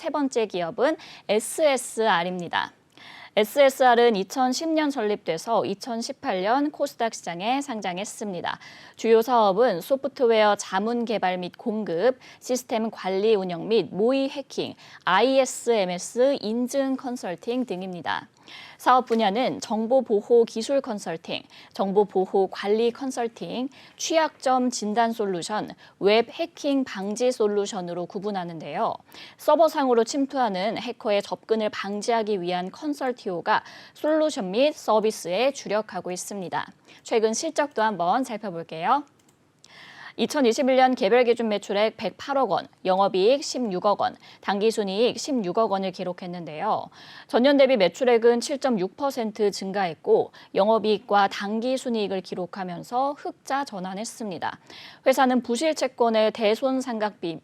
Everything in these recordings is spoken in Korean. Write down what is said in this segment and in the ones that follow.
세 번째 기업은 SSR입니다. SSR은 2010년 설립돼서 2018년 코스닥 시장에 상장했습니다. 주요 사업은 소프트웨어 자문 개발 및 공급, 시스템 관리 운영 및 모의 해킹, ISMS 인증 컨설팅 등입니다. 사업 분야는 정보보호 기술 컨설팅, 정보보호 관리 컨설팅, 취약점 진단 솔루션, 웹 해킹 방지 솔루션으로 구분하는데요. 서버상으로 침투하는 해커의 접근을 방지하기 위한 컨설티오가 솔루션 및 서비스에 주력하고 있습니다. 최근 실적도 한번 살펴볼게요. 2021년 개별 기준 매출액 108억 원, 영업이익 16억 원, 당기순이익 16억 원을 기록했는데요. 전년 대비 매출액은 7.6% 증가했고 영업이익과 당기순이익을 기록하면서 흑자 전환했습니다. 회사는 부실 채권의 대손상각비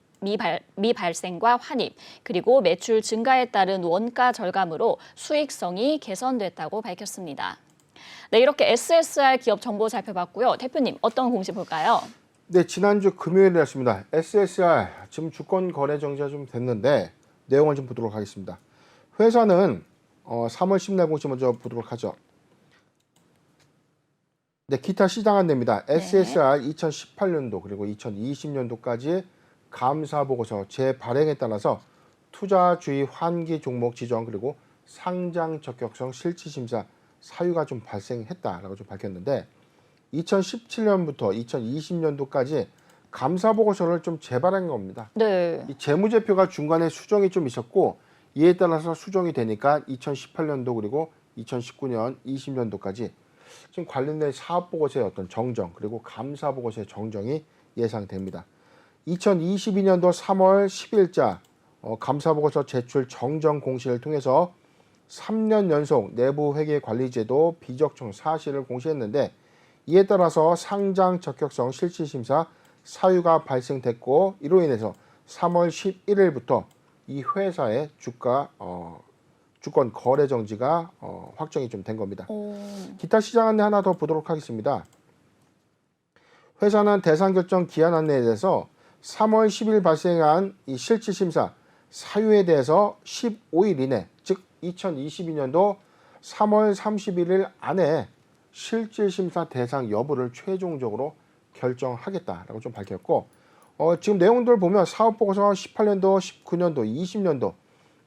미발생과 환입, 그리고 매출 증가에 따른 원가 절감으로 수익성이 개선됐다고 밝혔습니다. 네, 이렇게 SSR 기업 정보 살펴봤고요. 대표님, 어떤 공시 볼까요? 네, 지난주 금요일이었습니다. SSR 지금 주권 거래 정지가 좀 됐는데 내용을 좀 보도록 하겠습니다. 회사는 3월 10일 공시 먼저 보도록 하죠. 네, 기타 시장 안내입니다. SSR 2018년도 그리고 2020년도까지 감사 보고서 재발행에 따라서 투자주의 환기 종목 지정 그리고 상장 적격성 실질 심사 사유가 좀 발생했다라고 좀 밝혔는데 2017년부터 2020년도까지 감사 보고서를 좀 재발한 겁니다. 네. 이 재무제표가 중간에 수정이 좀 있었고 이에 따라서 수정이 되니까 2018년도 그리고 2019년, 20년도까지 지금 관련된 사업 보고서의 어떤 정정 그리고 감사 보고서의 정정이 예상됩니다. 2022년도 3월 10일자 감사 보고서 제출 정정 공시를 통해서 3년 연속 내부 회계 관리 제도 비적정 사실을 공시했는데 이에 따라서 상장 적격성 실질 심사 사유가 발생됐고 이로 인해서 3월 11일부터 이 회사의 주권 거래 정지가 확정이 좀 된 겁니다. 기타 시장 안내 하나 더 보도록 하겠습니다. 회사는 대상 결정 기한 안내에 대해서 3월 10일 발생한 이 실질 심사 사유에 대해서 15일 이내, 즉 2022년도 3월 31일 안에 실질 심사 대상 여부를 최종적으로 결정하겠다라고 좀 밝혔고 지금 내용들 보면 사업 보고서 18년도, 19년도, 20년도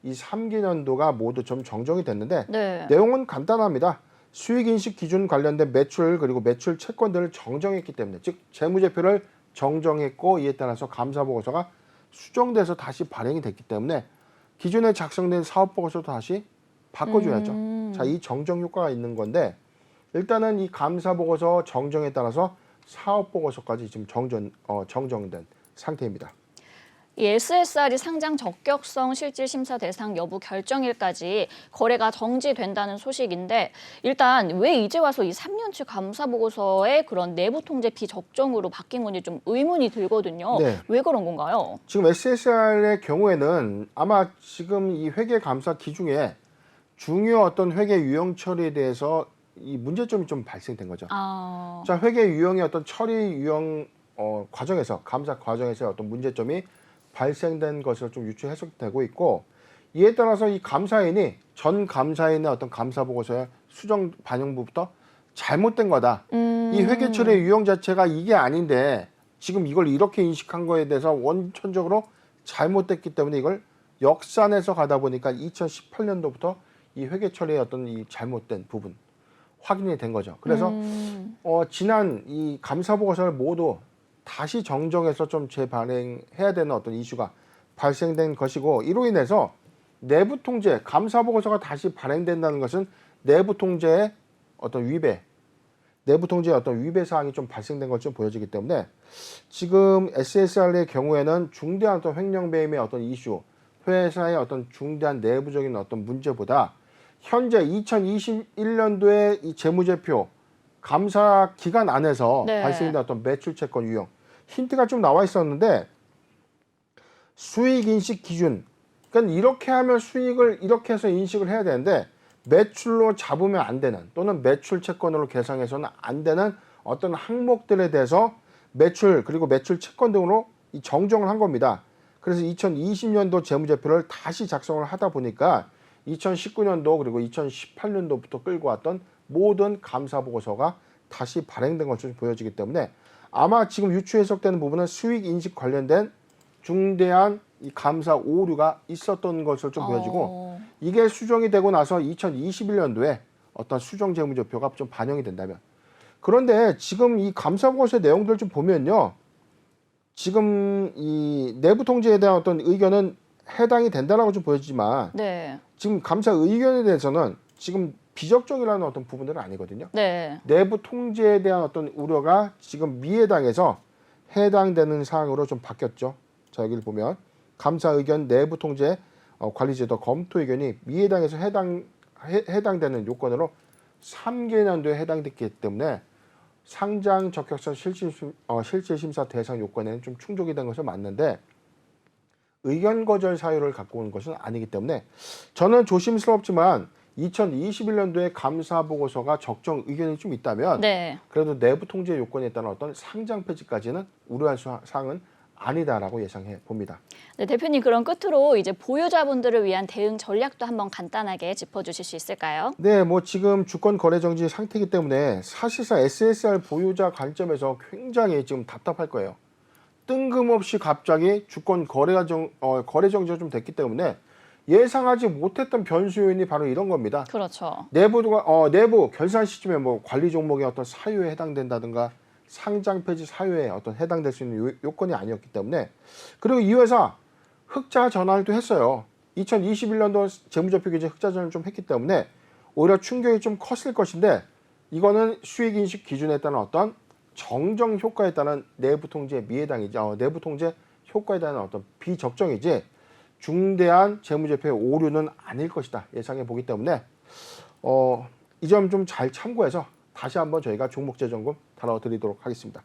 이 3기년도가 모두 좀 정정이 됐는데 네. 내용은 간단합니다. 수익 인식 기준 관련된 매출 그리고 매출 채권들을 정정했기 때문에 즉 재무제표를 정정했고 이에 따라서 감사 보고서가 수정돼서 다시 발행이 됐기 때문에 기존에 작성된 사업 보고서도 다시 바꿔줘야죠. 자, 이 정정 효과가 있는 건데 일단은 이 감사 보고서 정정에 따라서 사업 보고서까지 지금 정정된 상태입니다. 이 SSR이 상장 적격성 실질 심사 대상 여부 결정일까지 거래가 정지된다는 소식인데 일단 왜 이제 와서 이 3년치 감사 보고서의 그런 내부 통제 비적정으로 바뀐 건지 좀 의문이 들거든요. 네. 왜 그런 건가요? 지금 SSR의 경우에는 아마 지금 이 회계 감사 기준에 중요 어떤 회계 유형 처리에 대해서 이 문제점이 좀 발생된 거죠. 자, 회계 유형의 어떤 처리 유형 과정에서 감사 과정에서 어떤 문제점이 발생된 것으로 좀 유추 해석되고 있고 이에 따라서 이 감사인이 전 감사인의 어떤 감사 보고서의 수정 반영부부터 잘못된 거다. 이 회계 처리의 유형 자체가 이게 아닌데 지금 이걸 이렇게 인식한 거에 대해서 원천적으로 잘못됐기 때문에 이걸 역산해서 가다 보니까 2018년도부터 이 회계 처리의 어떤 이 잘못된 부분 확인이 된 거죠. 그래서 지난 이 감사 보고서를 모두 다시 정정해서 좀 재발행해야 되는 어떤 이슈가 발생된 것이고 이로 인해서 내부 통제, 감사 보고서가 다시 발행된다는 것은 내부 통제의 어떤 위배, 내부 통제의 어떤 위배 사항이 좀 발생된 것처럼 보여지기 때문에 지금 SSR의 경우에는 중대한 어떤 횡령 배임의 어떤 이슈, 회사의 어떤 중대한 내부적인 어떤 문제보다 현재 2021년도의 이 재무제표 감사 기간 안에서 발생된 어떤 매출 채권 유형 힌트가 좀 나와 있었는데 수익 인식 기준 그러니까 이렇게 하면 수익을 이렇게 해서 인식을 해야 되는데 매출로 잡으면 안 되는 또는 매출 채권으로 계상해서는 안 되는 어떤 항목들에 대해서 매출 그리고 매출 채권 등으로 이 정정을 한 겁니다. 그래서 2020년도 재무제표를 다시 작성을 하다 보니까 2019년도 그리고 2018년도부터 끌고 왔던 모든 감사 보고서가 다시 발행된 것으로 보여지기 때문에 아마 지금 유추 해석되는 부분은 수익 인식 관련된 중대한 이 감사 오류가 있었던 것으로 좀 보여지고 이게 수정이 되고 나서 2021년도에 어떤 수정 재무제표가 좀 반영이 된다면 그런데 지금 이 감사 보고서의 내용들 좀 보면요. 지금 이 내부 통제에 대한 어떤 의견은 해당이 된다라고 좀 보여지지만 네. 지금 감사 의견에 대해서는 지금 비적정이라는 어떤 부분들은 아니거든요. 네. 내부 통제에 대한 어떤 우려가 지금 미해당에서 해당되는 사항으로 좀 바뀌었죠. 자, 여기를 보면 감사 의견 내부 통제 관리제도 검토 의견이 미해당에서 해당되는 요건으로 3개년도에 해당됐기 때문에 상장 적격성 실질 심사 대상 요건에는 좀 충족이 된 것은 맞는데 의견 거절 사유를 갖고 온 것은 아니기 때문에 저는 조심스럽지만 2021년도에 감사 보고서가 적정 의견이 좀 있다면 네. 그래도 내부 통제 요건에 따른 어떤 상장 폐지까지는 우려할 사항은 아니다라고 예상해 봅니다. 네, 대표님 그럼 끝으로 이제 보유자분들을 위한 대응 전략도 한번 간단하게 짚어주실 수 있을까요? 네, 뭐 지금 주권 거래 정지 상태이기 때문에 사실상 SSR 보유자 관점에서 굉장히 지금 답답할 거예요. 뜬금없이 갑자기 주권 거래 정지가 좀 됐기 때문에 예상하지 못했던 변수 요인이 바로 이런 겁니다. 그렇죠. 내부 결산 시점에 뭐 관리 종목의 어떤 사유에 해당된다든가 상장 폐지 사유에 어떤 해당될 수 있는 요건이 아니었기 때문에 그리고 이 회사 흑자 전환을 또 했어요. 2021년도 재무제표 기준 흑자 전환을 좀 했기 때문에 오히려 충격이 좀 컸을 것인데 이거는 수익 인식 기준에 따른 어떤 정정 효과에 따른 내부 통제 미해당이지 내부 통제 효과에 따른 어떤 비적정이지 중대한 재무제표의 오류는 아닐 것이다 예상해 보기 때문에 이 점 좀 잘 참고해서 다시 한번 저희가 종목 재점검 다뤄드리도록 하겠습니다.